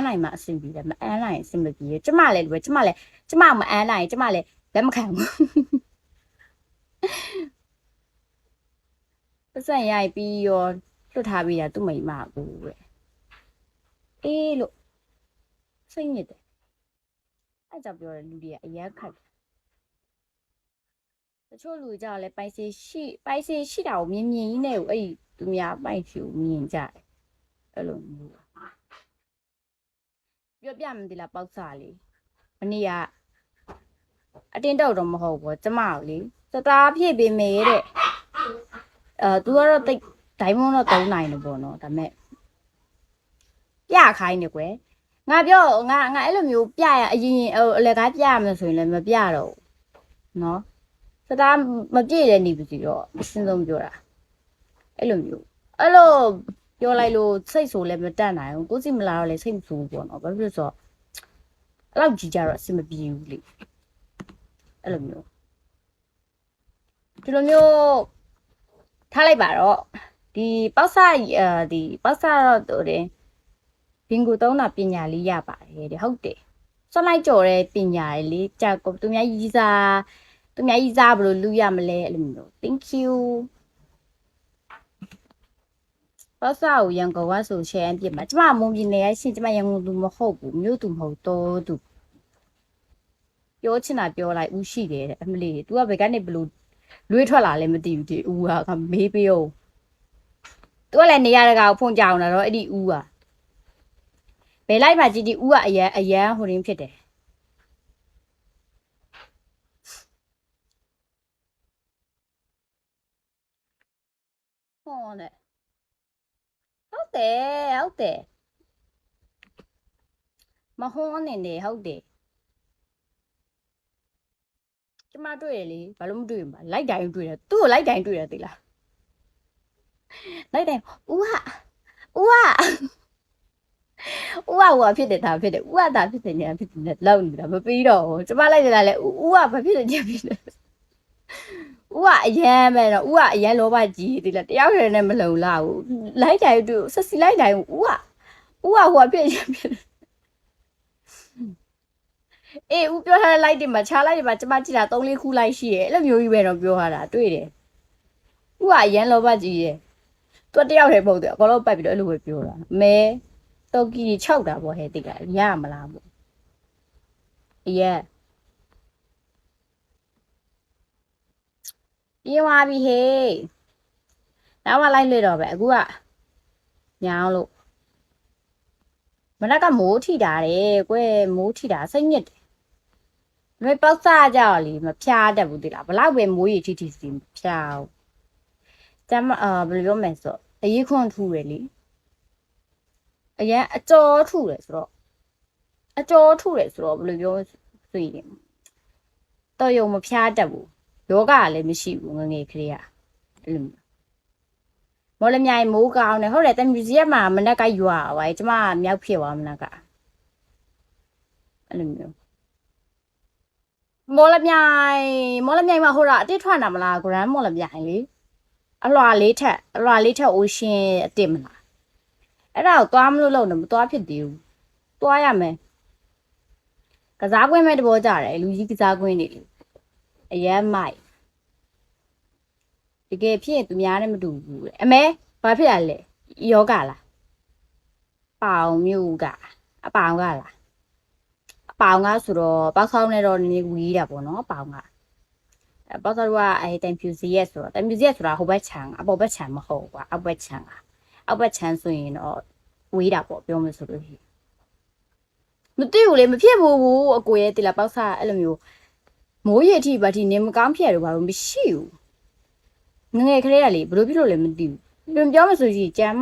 န်းနိုင်မှာအဆင်ပြေတယ်မအန်းနိုင်အဆင်မပြေကျမလည်းလိုပဲကျမမအန်းနိုင်ကျမလည်းလက်မခံဘူးပတ်စံရိုက်ပြီးရောလွတ်ထားပြီးတာသူ့မိမဘူးတဲ့အေးလို့စိတ်ညစ်တယ်အဲ့ကြောင့်ပြောတယ်လူတွေကအရက်ခတ်တချို့လူကြောက်လဲပိုက်စီရှိတာကိုမြင်ကြီးနဲ့ကိုအဲ့သူများပိုက်စီကိုမြင်ကြတယ်အဲ့လိုမျိုးပြောပြမသိလားပေါက်စားလေးမနေ့ကအတင်းတော့တော့မဟုတ်ဘူးကျမကိုလေစတားဖြစ်ပေးမယ်တဲ့သူကတော့တိတ်ဒိုင်းမွန်းတော့3နိုင်တယ်ပေါ့နော်ဒါပေမဲ့ပြခိုင်းနေကွယ်ငါပြောငါအဲ့လိုမျိုးပြရအရင်အလကားပြရမယ်ဆိုရင်လည်းမပြတော့ဘူးနော်စတားမပြည့်တဲ့နေပြီတော့အစင်းဆုံးပြောတာအဲ့လိုမျိုးအဲ့လိုပြောလိုက်လို့စိတ်ဆိုလည်းမတက်နိုင်ဘူးကိုစီမလာတော့လည်းစိတ်မဆိုးဘူးပေါ့နော်ဘာဖြစ်လို့ဆိုတော့အဲ့လောက်ကြီးကြတော့အဆင်မပြေဘူးလေအဲ့လိုမျိုးဒီလိုမျိုးထားလိုက်ပါတော့ဒီပေါက်ဆတော့တယ်ဘင်ကို3တာပညာလေးရပါတယ်တဲ့ဟုတ်တယ်စွန့်လိုက်ကြော်တဲ့ပညာလေးကြာကိုသူများကြီးစားဘယ်လိုလူရမလဲအဲ့လိုမျိုး thank you ပေါက်ဆကိုရန်ကုန်ကဆိုရှယ်အပြစ်မှာကျမမုံပြနေရရှင်ကျမရန်ကုန်သူမဟုတ်ဘူးမြို့သူမဟုတ်တော့သူပြောချင်တာပြောလိုက်ဦးရှိတယ်တဲ့အမလီ तू ကဘယ်ကနေဘလို့လွေးထွက်လာလဲမသိဘူးဒီဦးကမေးပေးအောင် तू ကလည်းနေရတဲ့ကောင်ဖုန်ကြအောင်တော့အဲ့ဒီဦးကဘယ်လိုက်မှကြည့်ဒီဦးကအရန်ဟိုရင်းဖြစ်တယ်ဟောနဲ့ဟုတ်တယ်မဟောနေနေဟုတ်တယ်ကျမတွေ့ရလေဘာလို့မတွေ့မှာလိုက်တိုင်းတွေ့တယ်သူ့ကိုလိုက်တိုင်းတွေ့တယ်သိလားလိုက်တိုင်းဦးကဖြစ်တယ်ဒါဖြစ်တယ်ဦးကဒါဖြစ်တယ်ညာဖြစ်တယ်လောက်နေတာမပြီးတော့ဘူးကျမလိုက်နေတာလေဦးကဘာဖြစ်တယ်ညာဖြစ်တယ်ဦးကအရန်ပဲတော့ဦးကအရန်လောဘကြီးသိလားတယောက်တည်းနဲ့မလုံလောက်ဘူးလိုက်တိုင်းတွေ့ဆက်စီလိုက်တိုင်းဦးကဟိုဖြစ်ညာဖြစ်တယ်အေးဦးပြောထားတဲ့ light တွေမှာခြား light တွေမှာကျမကြည့်တာ3-4ခု light ရှိရဲ့အဲ့လိုမျိုးကြီးပဲတော့ပြောထားတာတွေ့တယ်ဦးကအရန်လောဘကြီးရဲ့သူတယောက်တည်းမဟုတ်တယ်အကောင်လုံးပတ်ပြီးတော့အဲ့လိုပဲပြောတာမဲတော့ကြီး6တာပေါ့ဟဲ့တိတ်ကရမလားပေါ့ရဲ့ပြေးသွားပြီဟေးနောက်မှလိုက်လွှတော့ပဲအခုကညောင်းလို့မနက်ကမိုးထိတာတယ်ကွယ်မိုးထိတာစိတ်ညစ်တယ်မပေါက်စားကြတော့လေမဖျားတတ်ဘူးတိလားဘလောက်ပဲမိုးရီထိစီမဖျားဘူးကျမဘယ်လိုပြောမလဲဆိုအရေးခွန်ထူတယ်လေအရင်အကျော်ထူတယ်ဆိုတော့ဘယ်လိုပြောဆိုရင်တော့ယုံမဖျားတတ်ဘူးယောဂကလည်းမရှိဘူးငငယ်ကလေးကအဲ့လိုမော်လမြိုင်မိုးကောင်းတယ်ဟုတ်တယ်တမြူစီရက်မှာမနက်ကရွာပါကျမမြောက်ဖြစ်သွားမနက်ကအဲ့လိုမျိုးမော်လမြိုင်မှာဟိုတာအတစ်ထွက်တာမလားဂရန်မော်လမြိုင်လေအလွာလေးထက်အိုရှင်အတစ်မလားအဲ့ဒါကိုသွားမလို့မသွားဖြစ်သေးဘူးသွားရမယ်ကစားကွင်းမဲ့တဘောကြတယ်လူကြီးကစားကွင်းနေလေအရမ်းမိုက်တကယ်ဖြစ်ရင်သူများနဲ့မတူဘူးတဲ့အမဲဘာဖြစ်ရလဲယောဂလားပေါင်မျိုးကအပေါင်ကလားအပေါင်ကဆိုတော့ပေါက်ဆောင်နဲ့တော့နေဝီးတာပေါ့နော်အပေါင်ကပေါက်ဆောင်ကတိုင်ဖြူစီရက်ဆိုတော့တိုင်ဖြူစီရက်ဆိုတာဟိုဘက်ခြံအပေါ်ဘက်ခြံမဟုတ်ကွာအောက်ဘက်ခြံဆိုရင်တော့ဝီးတာပေါ့ပြောမလို့ဆိုလို့ရှိရင်မသိဘူးလေမဖြစ်ဘူးအကိုရဲ့တိလာပေါက်စားအဲ့လိုမျိုးမိုးရည်အထိဘာထိနေမကောင်းဖြစ်ရတော့ဘာလို့မရှိဘူးငငယ်ကလေးကလေဘယ်လိုဖြစ်လို့လဲမသိဘူးပြောမဆိုရှိကြမ်း